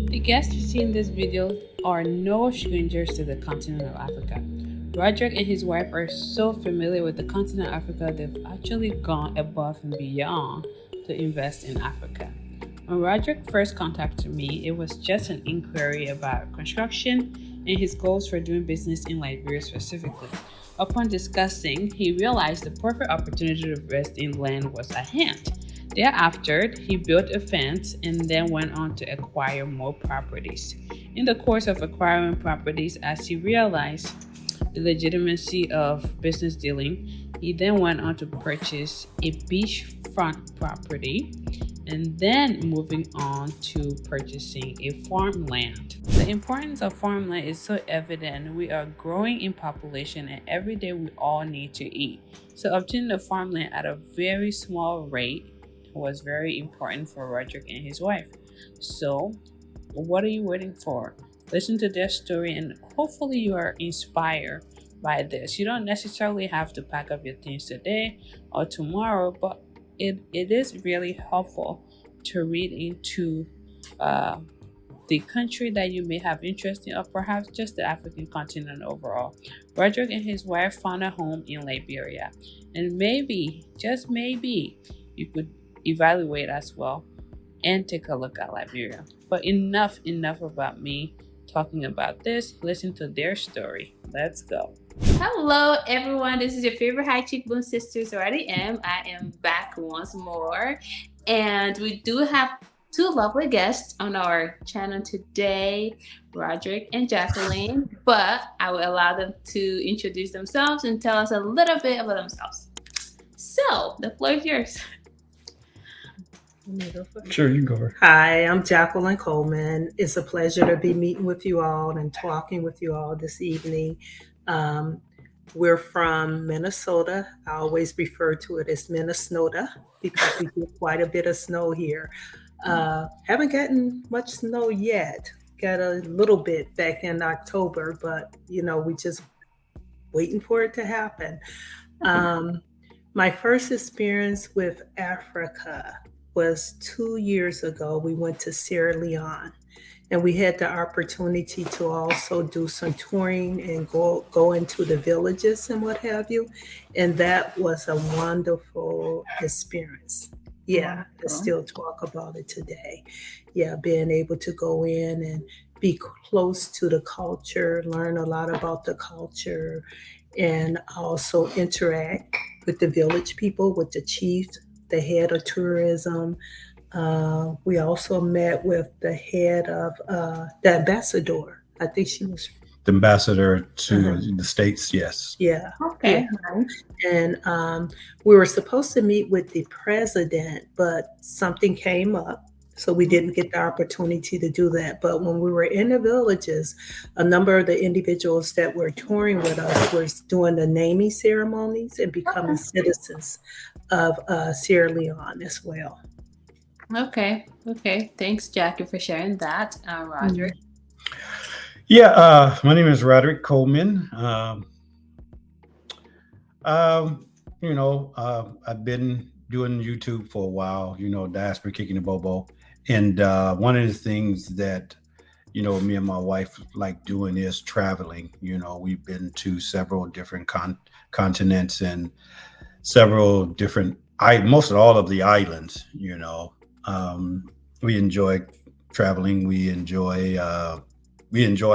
The guests you see in this video are no strangers to the continent of Africa. Roderick and his wife are so familiar with the continent of Africa, they've actually gone above and beyond to invest in Africa. When Roderick first contacted me, it was just an inquiry about construction and his goals for doing business in Liberia specifically. Upon discussing, he realized the perfect opportunity to invest in land was at hand. Thereafter, he built a fence and then went on to acquire more properties. In the course of acquiring properties, as he realized the legitimacy of business dealing, he then went on to purchase a beachfront property and then moving on to purchasing a farmland. The importance of farmland is so evident. We are growing in population and every day we all need to eat. So obtaining the farmland at a very small rate was very important for Roderick and his wife. So, what are you waiting for? Listen to their story and hopefully you are inspired by this. You don't necessarily have to pack up your things today or tomorrow, but it is really helpful to read into the country that you may have interest in, or perhaps just the African continent overall. Roderick and his wife found a home in Liberia, and maybe, just maybe, you could evaluate as well and take a look at Liberia. But enough about me talking about this. Listen to their story. Let's go. Hello everyone, this is your favorite high cheekbone sister, Zawadi. I am back once more, and we do have two lovely guests on our channel today, Roderick and Jacqueline, but I will allow them to introduce themselves and tell us a little bit about themselves. So the floor is yours. Sure, you can go over. Hi, I'm Jacqueline Coleman. It's a pleasure to be meeting with you all and talking with you all this evening. We're from Minnesota. I always refer to it as Minnesota because we get quite a bit of snow here. Haven't gotten much snow yet. Got a little bit back in October, but we just waiting for it to happen. My first experience with Africa was 2 years ago. We went to Sierra Leone, and we had the opportunity to also do some touring and go into the villages and what have you. And that was a wonderful experience. Yeah, I still talk about it today. Yeah, being able to go in and be close to the culture, learn a lot about the culture, and also interact with the village people, with the chief, the head of tourism. We also met with the head of the ambassador. I think she was the ambassador to the States. Yes. Yeah. Okay. Yeah. And we were supposed to meet with the president, but something came up. So we didn't get the opportunity to do that. But when we were in the villages, a number of the individuals that were touring with us were doing the naming ceremonies and becoming citizens of Sierra Leone as well. Okay. Thanks, Jackie, for sharing that. Roderick. Yeah, my name is Rodney Coleman. I've been doing YouTube for a while, diaspora kicking the bobo. And one of the things that, me and my wife like doing is traveling. We've been to several different continents and several different, most of all of the islands, we enjoy traveling. We enjoyed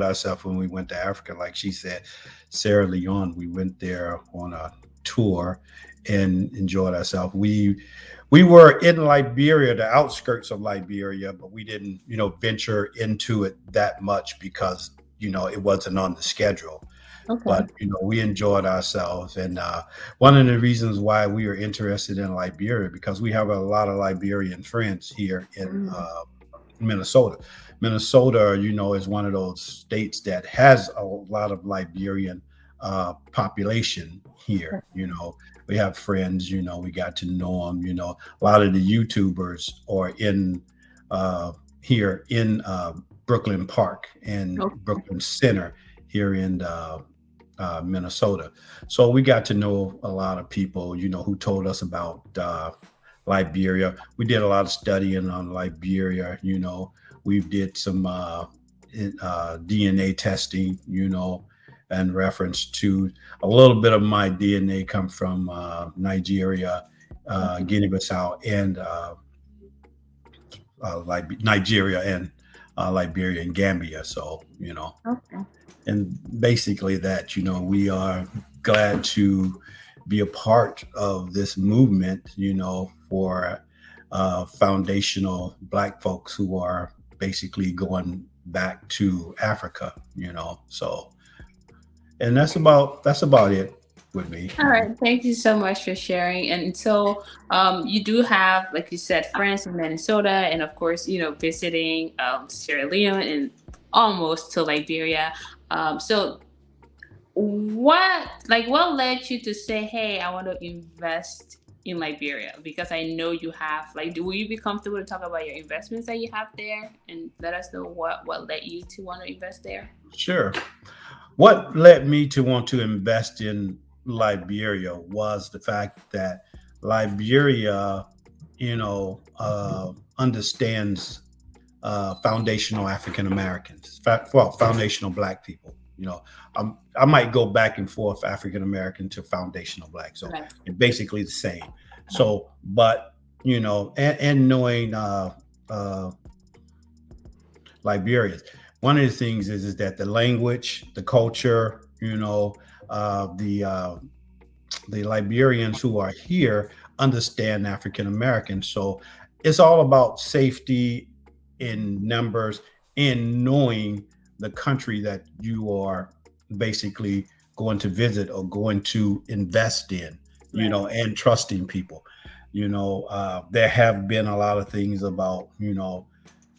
ourselves when we went to Africa. Like she said, Sierra Leone, we went there on a tour and enjoyed ourselves. We were in Liberia, the outskirts of Liberia, but we didn't, venture into it that much because, it wasn't on the schedule. Okay. But, we enjoyed ourselves. And one of the reasons why we were interested in Liberia, because we have a lot of Liberian friends here in Minnesota. Minnesota, is one of those states that has a lot of Liberian population here. We have friends, we got to know them, a lot of the YouTubers are in here in Brooklyn Park and Brooklyn Center here in Minnesota. So we got to know a lot of people, who told us about Liberia. We did a lot of studying on Liberia. We did some DNA testing, in reference to a little bit of my DNA come from Nigeria, Guinea-Bissau, and Nigeria and Liberia and Gambia. So, Okay. and basically that, we are glad to be a part of this movement, for foundational Black folks who are basically going back to Africa, so, and that's about it with me. All right. Thank you so much for sharing. And so, you do have, like you said, friends in Minnesota, and of course, visiting Sierra Leone and almost to Liberia. So, what led you to say, "Hey, I want to invest in Liberia"? Because I know you have, like, will you be comfortable to talk about your investments that you have there, and let us know what led you to want to invest there? Sure. What led me to want to invest in Liberia was the fact that Liberia, understands foundational African Americans, well, foundational Black people. I might go back and forth African American to foundational Black, so Right. it's basically the same. So, but and knowing uh, Liberians. One of the things is that the language, the culture, the Liberians who are here understand African Americans. So it's all about safety in numbers and knowing the country that you are basically going to visit or going to invest in, Right. and trusting people. There have been a lot of things about,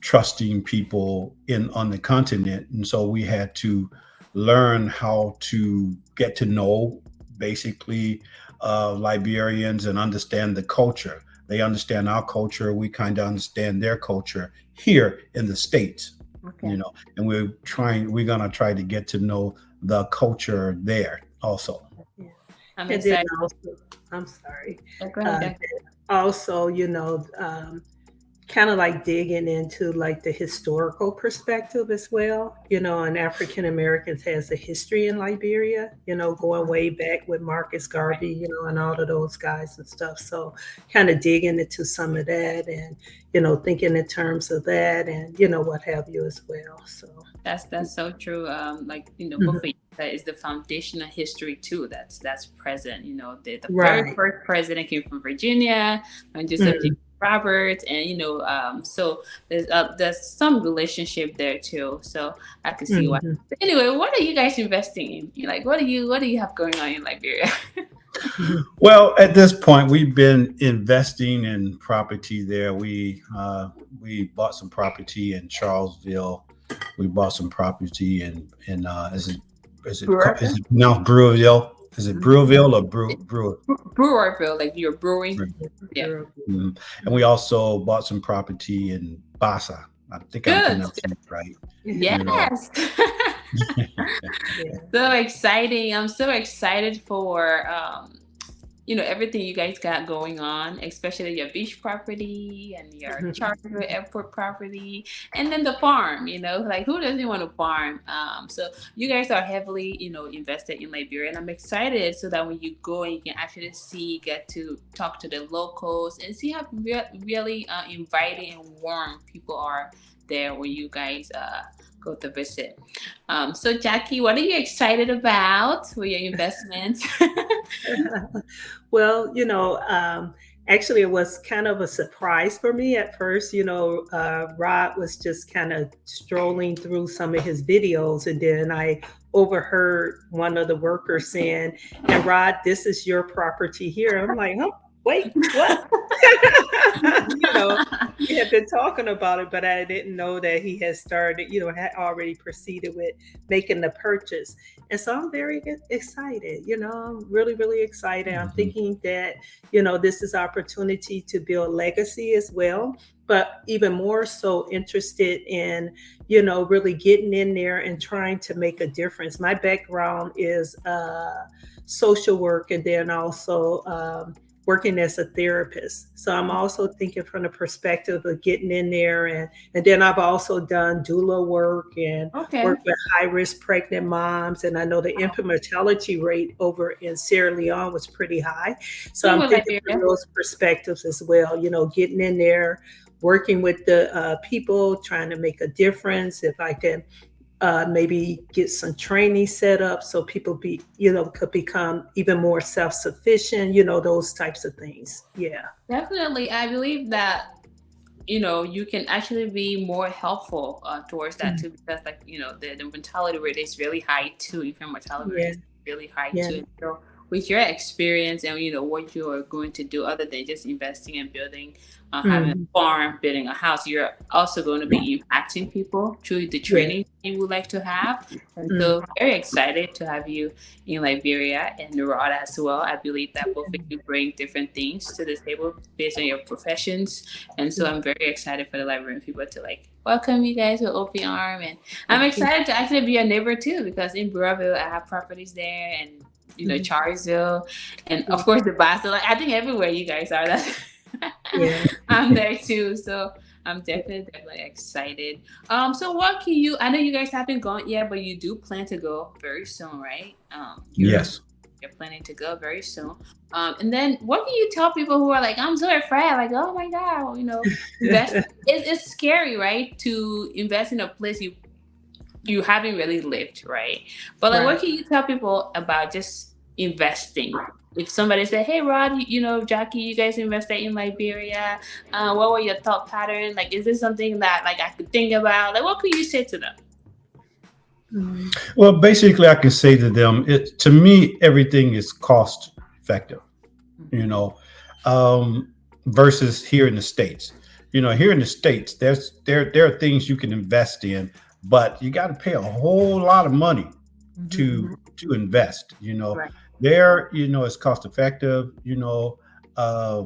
trusting people in on the continent, and so we had to learn how to get to know basically Liberians and understand the culture. They understand our culture. We kind of understand their culture here in the States, Okay. and we're gonna try to get to know the culture there also. Yeah. I'm And then excited. also, I'm sorry. Go ahead, Jack. Also, kind of like digging into like the historical perspective as well, and African Americans has a history in Liberia, going way back with Marcus Garvey, and all of those guys and stuff. So kind of digging into some of that and, thinking in terms of that and, what have you as well. So, That's so true. Like, both mhm. of you, that is the foundational history too. That's present. The very Right. first president came from Virginia, and Joseph J. Mhm. Roberts, and so there's some relationship there too. So I can see why. Mhm. But anyway, what are you guys investing in? Like, what do you have going on in Liberia? Well, at this point, we've been investing in property there. We bought some property in Charlesville. We bought some property in is Brewerville. it no Brewerville? Is it Brewerville or Brewer? Brewerville, like you're brewing. Yeah. Mhm. And we also bought some property in Bassa. I think I'm Good. pronouncing it right. You know, Yes. Yeah. So exciting. I'm so excited for everything you guys got going on, especially your beach property and your charter airport property, and then the farm. Like, who doesn't want to farm? So you guys are heavily, invested in Liberia, and I'm excited so that when you go and you can actually get to talk to the locals and see how really inviting and warm people are there when you guys go to visit. So Jackie, what are you excited about with your investments? Well, actually, it was kind of a surprise for me at first. Rod was just kind of strolling through some of his videos, and then I overheard one of the workers saying, "And Rod, this is your property here." I'm like, "Huh? Wait, what?" you know, we had been talking about it, but I didn't know that he had started, had already proceeded with making the purchase. And so I'm very excited, I'm really, really excited. I'm Mhm. thinking that, this is opportunity to build legacy as well, but even more so interested in, really getting in there and trying to make a difference. My background is social work, and then also working as a therapist. So I'm also thinking from the perspective of getting in there, and then I've also done doula work and Okay. worked with high risk pregnant moms. And I know the infant mortality rate over in Sierra Leone was pretty high. So Same I'm with thinking from Liberia. those perspectives as well, getting in there, working with the people, trying to make a difference. If I can maybe get some training set up so people could become even more self-sufficient, those types of things. Yeah. Definitely, I believe that you can actually be more helpful towards that Mm. too, because like the mortality rate is really high too. Even mortality rate Yeah. is really high Yeah. too. And so with your experience and what you are going to do other than just investing and building, having a Mhm. farm, building a house, you're also going to be impacting people through the Yeah. training you would like to have. And Mm. so very excited to have you in Liberia and Rod as well. I believe that both of you bring different things to the table based on your professions, and so I'm very excited for the Liberian people to like welcome you guys with open arm. And I'm excited to actually be a neighbor too, because in Burrillville I have properties there, and Mhm. Charlesville, and of course the Basel. Like I think everywhere you guys are, that Yeah. I'm there too. So I'm definitely excited. So what can you? I know you guys haven't gone yet, but you do plan to go very soon, right? Yes. You're planning to go very soon. And then what do you tell people who are like, I'm so afraid, like, oh my God, invest. It's scary, right? To invest in a place you haven't really lived, right? But like, what Right. can you tell people about just investing? If somebody said, "Hey, Rod, Jackie, you guys invested in Liberia. What were your thought patterns? Like, is this something that like I could think about? Like, what could you say to them?" Mhm. Well, basically, I can say to them, to me, everything is cost effective, you Mhm. know, um, versus here in the States. Here in the States, there are things you can invest in, but you got to pay a whole lot of money Mhm. to invest. Right. There, it's cost effective. Uh,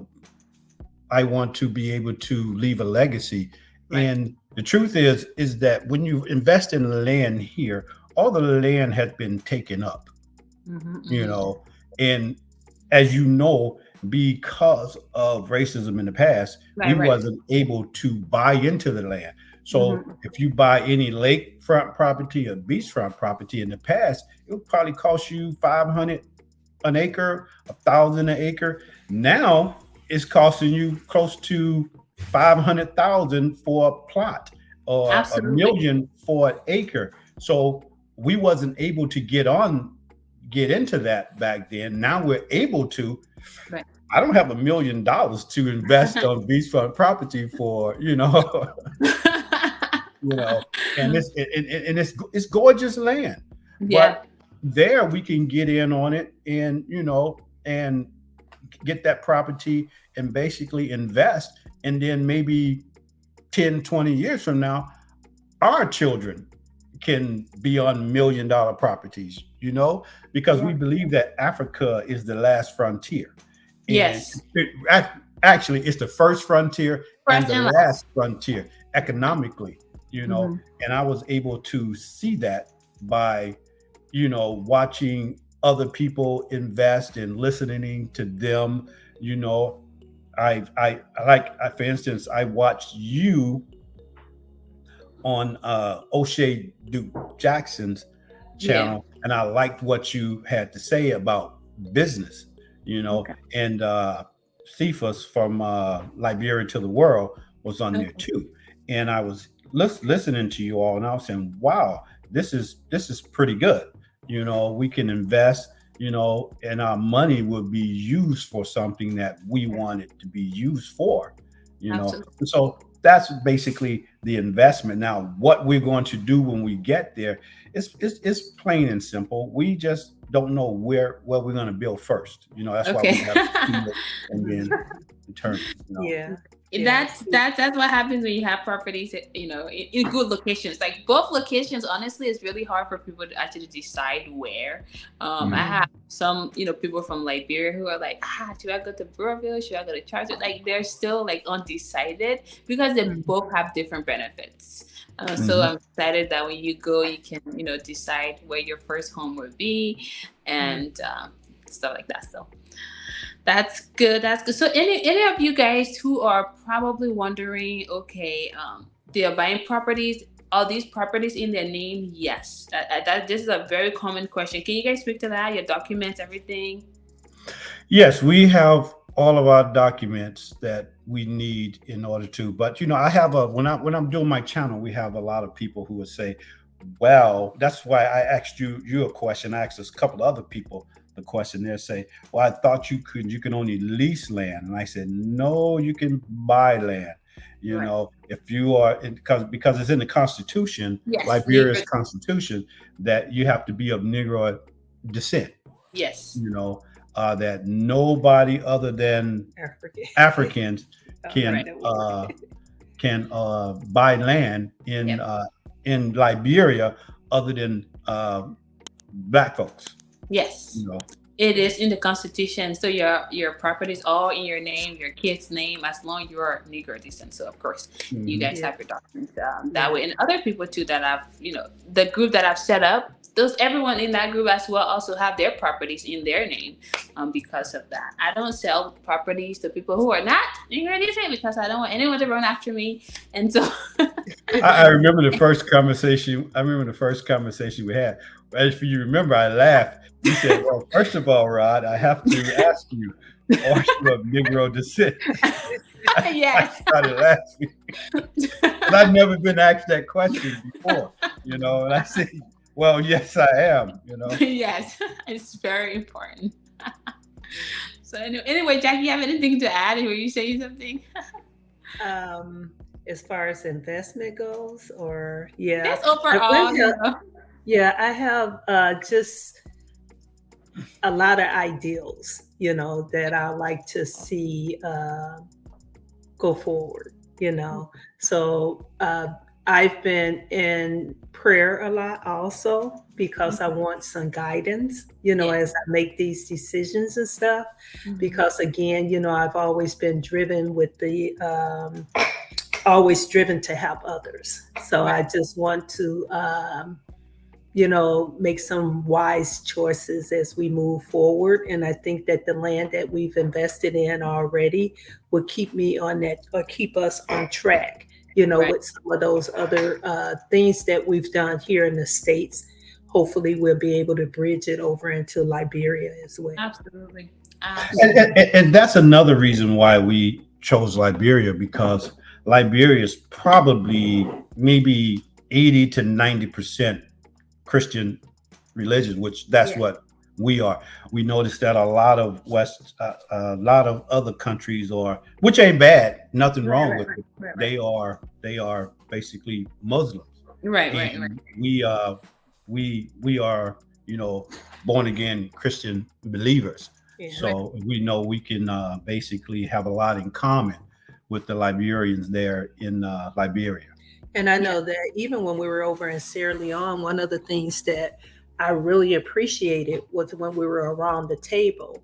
I want to be able to leave a legacy. Right. And the truth is that when you invest in land here, all the land has been taken up, Mhm. you Mhm. know, and as you know, because of racism in the past, we Right. Right. wasn't able to buy into the land. So Mhm. if you buy any lakefront property or beachfront property in the past, it would probably cost you 500 an acre, 1,000 an acre. Now it's costing you close to 500,000 for a plot or a Absolutely. million for an acre. So we wasn't able to get into that back then. Now we're able to. Right. I don't have $1 million to invest on beachfront property for you know, and it's gorgeous land, Yeah. but there we can get in on it and and get that property and basically invest, and then maybe 10, 20 years from now our children can be on $1 million properties, because we Yeah. believe that Africa is the last frontier. And Yes. actually, it's the first frontier and First the and last. last frontier economically, Hmm. and I was able to see that by, watching other people invest and listening to them. You know, for instance, I watched you on O'Shea Duke Jackson's Yeah. channel, and I liked what you had to say about business, Okay. and Cephas from Liberia to the World was on there Okay. too, and I was listening to you all, and I was saying, "Wow, this is pretty good." We can invest, and our money will be used for something that we want it to be used for, Absolutely. and so that's basically the investment. Now, what we're going to do when we get there is plain and simple. We just don't know where we're going to build first. That's why we Okay. have to see it and then eternity. Yeah. That's what happens when you have properties, in good locations. Like both locations, honestly, it's really hard for people to actually decide where. I have some, people from Liberia who are like, should I go to Burville? Should I go to Charlotte? Like they're still like undecided because they both have different benefits. So I'm excited that when you go, you can, decide where your first home will be and stuff like that. So that's good. That's good. So any of you guys who are probably wondering, okay, they are buying properties. Are these properties in their name? Yes. That this is a very common question. Can you guys speak to that? Your documents, everything. Yes, we have all of our documents that we need in order to. But I have when I'm doing my channel, we have a lot of people who would say, "Well, that's why I asked you a question." I asked a couple of other people the question. They say, "Well, I thought you can only lease land," and I said, "No, you can buy land." If you are because it's in the Constitution, Yes. Liberia's Constitution, that you have to be of Negro descent. Yes. That nobody other than Africans can buy land in Liberia other than black folks. Yes. It is in the Constitution. So your property is all in your name, your kid's name, as long as you are Negro descent. So of course you guys have your documents that way. And other people too that I've, the group that I've set up, everyone in that group as well also have their properties in their name because of that. I don't sell properties to people who are not Negro descent because I don't want anyone to run after me. And so I remember the first conversation. We had. If you remember, I laughed. You said, "Well, first of all, Rod, I have to ask you, are you of Negro descent?" Yes. I started laughing. And I've never been asked that question before, and I said, "Well, yes, I am." Yes, it's very important. So anyway, Jackie, you have anything to add? Were you saying something? As far as investment goes, or yeah, that's overall. Yeah, I have just a lot of ideals, that I like to see go forward, So I've been in prayer a lot also because I want some guidance, as I make these decisions and stuff. Because again, I've always been driven with always driven to help others. So I just want to make some wise choices as we move forward. And I think that the land that we've invested in already will keep me on that, or keep us on track, with some of those other things that we've done here in the States. Hopefully we'll be able to bridge it over into Liberia as well. Absolutely. And that's another reason why we chose Liberia, because Liberia is probably maybe 80 to 90% Christian religion, which that's what we are. We noticed that a lot of a lot of other countries are, which ain't bad, nothing wrong with it. They are basically Muslims. Right. We are, born again Christian believers. So we know we can basically have a lot in common with the Liberians there in Liberia. And I know that even when we were over in Sierra Leone, one of the things that I really appreciated was when we were around the table,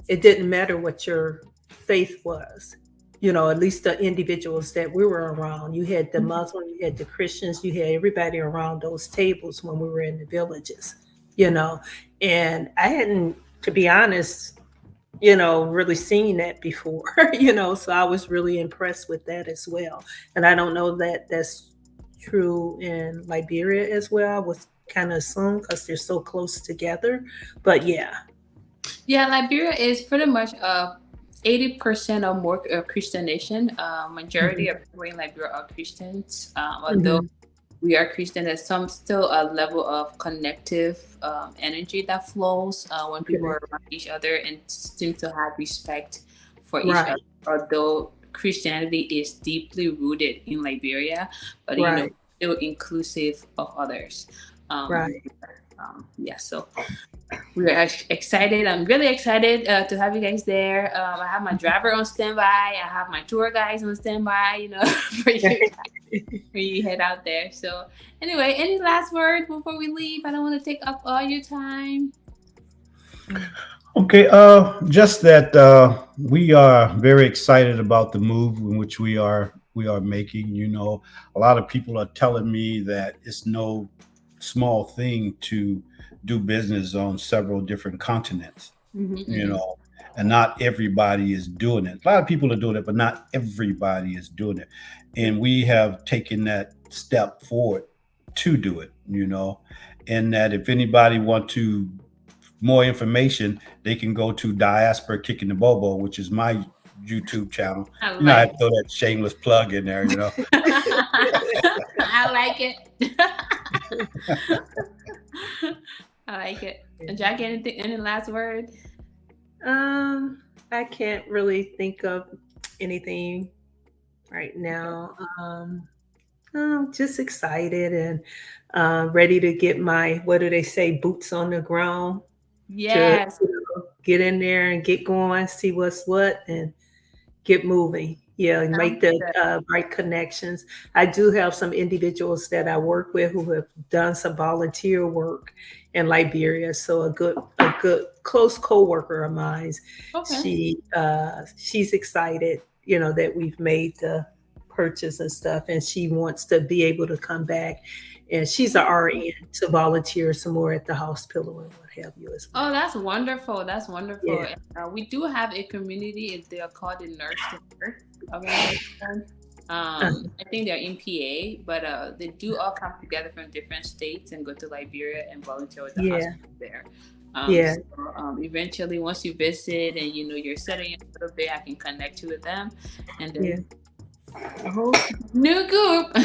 it didn't matter what your faith was, at least the individuals that we were around. You had the Muslims, you had the Christians, you had everybody around those tables when we were in the villages, and I hadn't, to be honest, really seen that before, so I was really impressed with that as well. And I don't know that that's true in Liberia as well. I was kind of assumed because they're so close together, but yeah, Liberia is pretty much 80% or more Christian nation. Majority of people in Liberia are Christians, although we are Christian. There's still a level of connective energy that flows when people are around each other and seem to have respect for each other. Although Christianity is deeply rooted in Liberia, but still inclusive of others. So We are excited. I'm really excited to have you guys there. I have my driver on standby. I have my tour guys on standby, for you when you head out there. So anyway, any last words before we leave? I don't want to take up all your time. Okay, just that we are very excited about the move in which we are making. A lot of people are telling me that it's no small thing to do business on several different continents. Mm-hmm, You mm-hmm. know, and not everybody is doing it. A lot of people are doing it, but not everybody is doing it. And we have taken that step forward to do it. And that if anybody want to more information, they can go to Diaspora Kicking the Bobo, which is my YouTube channel. I I like have to throw that shameless plug in there. I like it. I like it. Jack, any last word? I can't really think of anything right now. I'm just excited and ready to get my, what do they say, boots on the ground to Yes. get in there and get going, see what's what, and get moving. Yeah, and Sounds make the good. right connections. I do have some individuals that I work with who have done some volunteer work in Liberia. So a good close coworker of mine, Okay. she's excited, that we've made the purchase and stuff, and she wants to be able to come back. And she's a RN to volunteer some more at the hospital and what have you as Oh, well. that's wonderful. That's wonderful. Yeah, And, we do have a community. They are called the Nurse to Nurse organization. I think they're in PA, but they do all come together from different states and go to Liberia and volunteer with the yeah, hospital there. yeah, Eventually, once you visit and you're setting a little bit, I can connect you with them, and yeah, then a whole new group.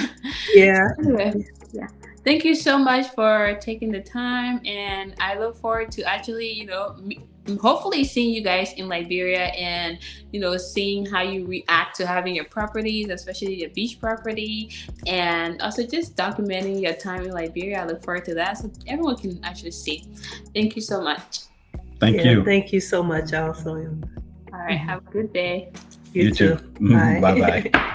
yeah. Anyway, yeah. Thank you so much for taking the time, and I look forward to actually, hopefully seeing you guys in Liberia and seeing how you react to having your properties, especially your beach property, and also just documenting your time in Liberia. I look forward to that so everyone can actually see. Thank you so much. Thank Yeah, you. thank you so much, also. All right, Mhm. have a good day. You You too. too. Bye Bye. bye.